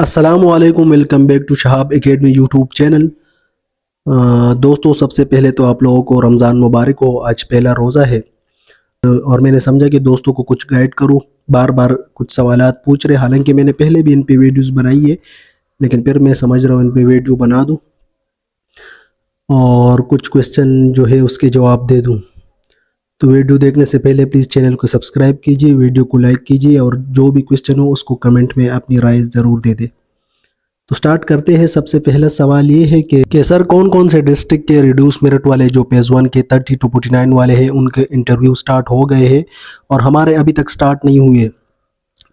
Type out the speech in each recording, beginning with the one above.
السلام علیکم، welcome back to Shahab Academy YouTube channel. دوستو، سب سے پہلے تو آپ لوگوں کو رمضان مبارک ہو۔ آج پہلا روزہ ہے اور میں نے سمجھا کہ دوستوں کو کچھ گائیڈ کروں۔ بار بار کچھ سوالات پوچھ رہے، حالانکہ میں نے پہلے بھی ان پہ ویڈیوز بنائی ہے، لیکن پھر میں سمجھ رہا ہوں ان پہ ویڈیو بنا دوں اور کچھ کوسچن جو ہے اس کے جواب دے دوں۔ تو ویڈیو دیکھنے سے پہلے پلیز چینل کو سبسکرائب کیجیے، ویڈیو کو لائک کیجیے اور جو بھی کوسچن ہو اس کو کمنٹ میں اپنی رائے ضرور دے دے۔ تو سٹارٹ کرتے ہیں۔ سب سے پہلا سوال یہ ہے کہ سر کون سے ڈسٹرکٹ کے ریڈیوس میرٹ والے جو پیز 1 کے 30 to 49 والے ہیں ان کے انٹرویو سٹارٹ ہو گئے ہیں اور ہمارے ابھی تک سٹارٹ نہیں ہوئے۔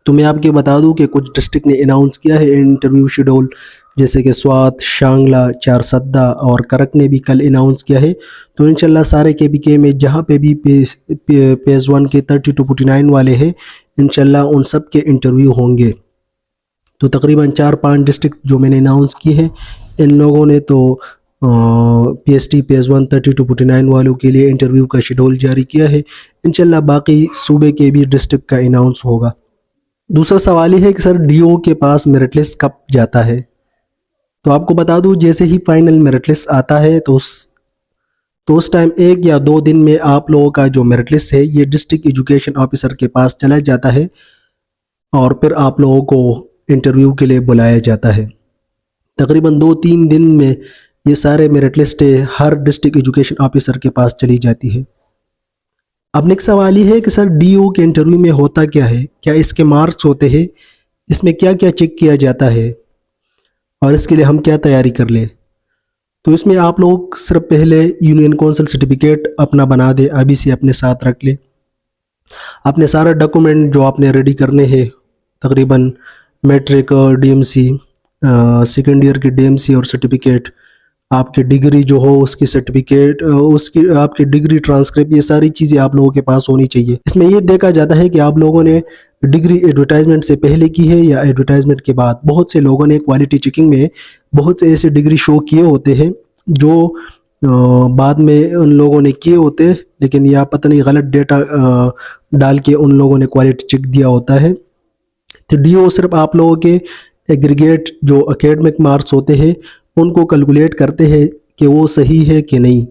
تو میں آپ کے بتا دوں کہ کچھ ڈسٹرکٹ نے اناؤنس کیا ہے انٹرویو شیڈول، جیسے کہ سوات، شانگلہ، چارسدہ اور کرک نے بھی کل اناؤنس کیا ہے۔ تو انشاءاللہ سارے کے بی کے میں جہاں پہ بھی پیز 1 کے 30 to 49 والے ہیں انشاءاللہ ان سب کے انٹرویو ہوں گے۔ تو تقریباً 4-5 ڈسٹرکٹ جو میں نے اناؤنس کی ہے، ان لوگوں نے تو پی ایس ٹی پیز 1 30 to 49 والوں کے لیے انٹرویو کا شیڈول جاری کیا ہے۔ انشاءاللہ باقی صوبے کے بھی ڈسٹرکٹ کا اناؤنس ہوگا۔ دوسرا سوال یہ ہے کہ سر ڈی او کے پاس میرٹ لسٹ کب جاتا ہے؟ تو آپ کو بتا دوں جیسے ہی فائنل میرٹ لسٹ آتا ہے تو اس ٹائم 1 یا 2 دن میں آپ لوگوں کا جو میرٹ لسٹ ہے یہ ڈسٹرکٹ ایجوکیشن آفیسر کے پاس چلا جاتا ہے اور پھر آپ لوگوں کو انٹرویو کے لیے بلایا جاتا ہے۔ تقریباً 2-3 دن میں یہ سارے میرٹ لسٹ ہر ڈسٹرکٹ ایجوکیشن آفیسر کے پاس چلی جاتی ہے۔ اب نیکسٹ سوال یہ ہے کہ سر ڈی او کے انٹرویو میں ہوتا کیا ہے؟ کیا اس کے مارکس ہوتے ہیں؟ اس میں کیا کیا چیک کیا جاتا ہے اور اس کے لیے ہم کیا تیاری کر لیں؟ تو اس میں آپ لوگ صرف پہلے یونین کونسل سرٹیفکیٹ اپنا بنا دے، ابھی سے اپنے ساتھ رکھ لے۔ اپنے سارے ڈاکومنٹ جو آپ نے ریڈی کرنے ہیں، تقریباً matric, D M C, second year کی ڈی ایم سی اور سرٹیفکیٹ، آپ کی ڈگری جو ہو اس کی سرٹیفکیٹ، آپ کی ڈگری ٹرانسکرپٹ، یہ ساری چیزیں آپ لوگوں کے پاس ہونی چاہیے۔ اس میں یہ دیکھا جاتا ہے کہ آپ لوگوں نے ڈگری ایڈورٹائزمنٹ سے پہلے کی ہے یا ایڈورٹائزمنٹ کے بعد۔ بہت سے لوگوں نے کوالٹی چیکنگ میں بہت سے ایسے ڈگری شو کیے ہوتے ہیں جو بعد میں ان لوگوں نے کیے ہوتے ہیں، لیکن یا پتہ نہیں غلط ڈیٹا ڈال کے ان لوگوں نے کوالٹی چیک دیا ہوتا ہے۔ تو ڈی او صرف آپ لوگوں کے ایگریگیٹ جو اکیڈمک مارکس ہوتے ہیں ان کو کیلکولیٹ کرتے ہیں کہ وہ صحیح ہے کہ نہیں،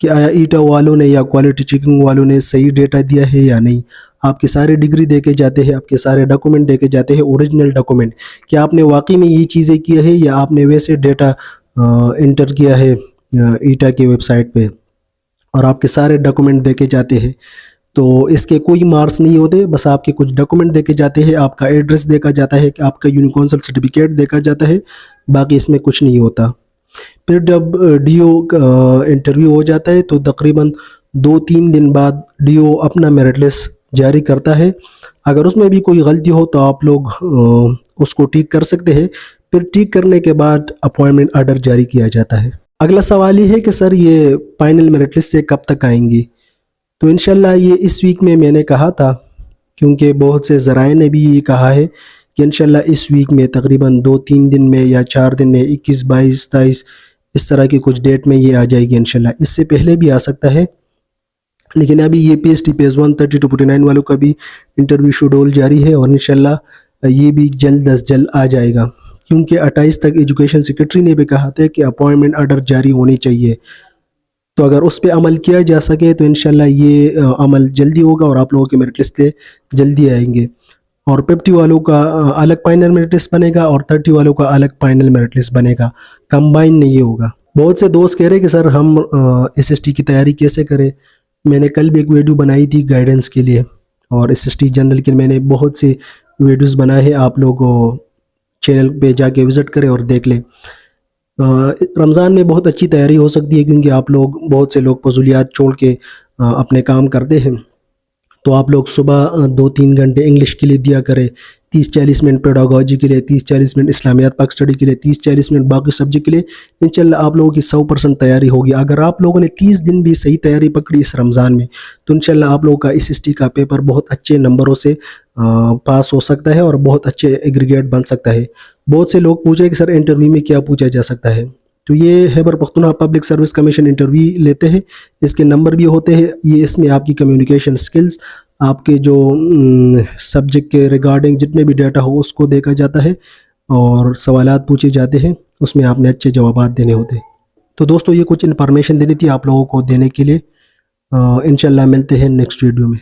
کہ آیا ایٹا والوں نے یا کوالٹی چیکنگ والوں نے صحیح ڈیٹا دیا ہے یا نہیں۔ آپ کے سارے ڈگری دے کے جاتے ہیں، آپ کے سارے ڈاکومنٹ دے کے جاتے ہیں، اوریجنل ڈاکومنٹ، کہ آپ نے واقعی میں یہ چیزیں کی ہے یا آپ نے ویسے ڈیٹا انٹر کیا ہے ایٹا کی ویب سائٹ پہ، اور آپ کے سارے ڈاکومنٹ دے کے جاتے ہیں۔ تو اس کے کوئی مارکس نہیں ہوتے، بس آپ کے کچھ ڈاکومنٹ دیکھے جاتے ہیں، آپ کا ایڈریس دیکھا جاتا ہے، کہ آپ کا یونین کونسل سرٹیفکیٹ دیکھا جاتا ہے، باقی اس میں کچھ نہیں ہوتا۔ پھر جب ڈی او کا انٹرویو ہو جاتا ہے تو تقریباً 2-3 دن بعد ڈی او اپنا میرٹ لسٹ جاری کرتا ہے۔ اگر اس میں بھی کوئی غلطی ہو تو آپ لوگ اس کو ٹھیک کر سکتے ہیں۔ پھر ٹھیک کرنے کے بعد اپوائنٹمنٹ آرڈر جاری کیا جاتا ہے۔ اگلا سوال یہ ہے کہ سر یہ فائنل میرٹ لسٹ سے کب تک آئیں گی؟ تو انشاءاللہ یہ اس ویک میں نے کہا تھا، کیونکہ بہت سے ذرائع نے بھی یہ کہا ہے کہ انشاءاللہ اس ویک میں تقریباً 2-3 دن میں یا 4 دن میں 21، 22، 23 اس طرح کی کچھ ڈیٹ میں یہ آ جائے گی انشاءاللہ۔ اس سے پہلے بھی آ سکتا ہے، لیکن ابھی یہ پی ایس ٹی پیز 1 30 to 49 والوں کا بھی انٹرویو شیڈول جاری ہے اور انشاءاللہ یہ بھی جلد از جلد آ جائے گا، کیونکہ 28 تک ایجوکیشن سیکرٹری نے بھی کہا تھا کہ اپوائنٹمنٹ آرڈر جاری ہونی چاہیے۔ تو اگر اس پہ عمل کیا جا سکے تو انشاءاللہ یہ عمل جلدی ہوگا اور آپ لوگوں کے میرٹ لسٹ جلدی آئیں گے، اور 50 والوں کا الگ فائنل میرٹ لسٹ بنے گا اور 30 والوں کا الگ فائنل میرٹ لسٹ بنے گا، کمبائن نہیں ہوگا۔ بہت سے دوست کہہ رہے کہ سر ہم ایس ایس ٹی کی تیاری کیسے کریں؟ میں نے کل بھی ایک ویڈیو بنائی تھی گائیڈنس کے لیے، اور ایس ایس ٹی جنرل کے میں نے بہت سے ویڈیوز بنائے ہیں، آپ لوگ چینل پہ جا کے وزٹ کریں اور دیکھ لیں۔ رمضان میں بہت اچھی تیاری ہو سکتی ہے، کیونکہ آپ لوگ بہت سے لوگ فضولیات چھوڑ کے اپنے کام کرتے ہیں، تو آپ لوگ صبح 2-3 گھنٹے انگلش کے لیے دیا کریں، 30-40 منٹ پیڈاگوجی کے لیے، 30-40 منٹ اسلامیات پاک اسٹڈی کے لیے، 30-40 منٹ باقی سبجیکٹ کے لیے۔ انشاءاللہ آپ لوگوں کی 100% تیاری ہوگی۔ اگر آپ لوگوں نے 30 دن بھی صحیح تیاری پکڑی اس رمضان میں تو انشاءاللہ آپ لوگوں کا ایس ایس ٹی کا پیپر بہت اچھے نمبروں سے پاس ہو سکتا ہے اور بہت اچھے ایگریگیٹ بن سکتا ہے۔ بہت سے لوگ پوچھے کہ سر انٹرویو میں کیا پوچھا جا سکتا ہے؟ تو یہ Khyber Pakhtunkhwa public service commission interview لیتے ہیں، اس کے نمبر بھی ہوتے ہیں۔ یہ اس میں آپ کی کمیونیکیشن سکلز، آپ کے جو سبجیکٹ کے ریگارڈنگ جتنے بھی ڈیٹا ہو اس کو دیکھا جاتا ہے۔ اور سوالات پوچھے جاتے ہیں، اس میں آپ نے اچھے جوابات دینے ہوتے ہیں۔ تو دوستو یہ کچھ انفارمیشن دینی تھی آپ لوگوں کو دینے کے لیے۔ انشاءاللہ ملتے ہیں نیکسٹ ویڈیو میں۔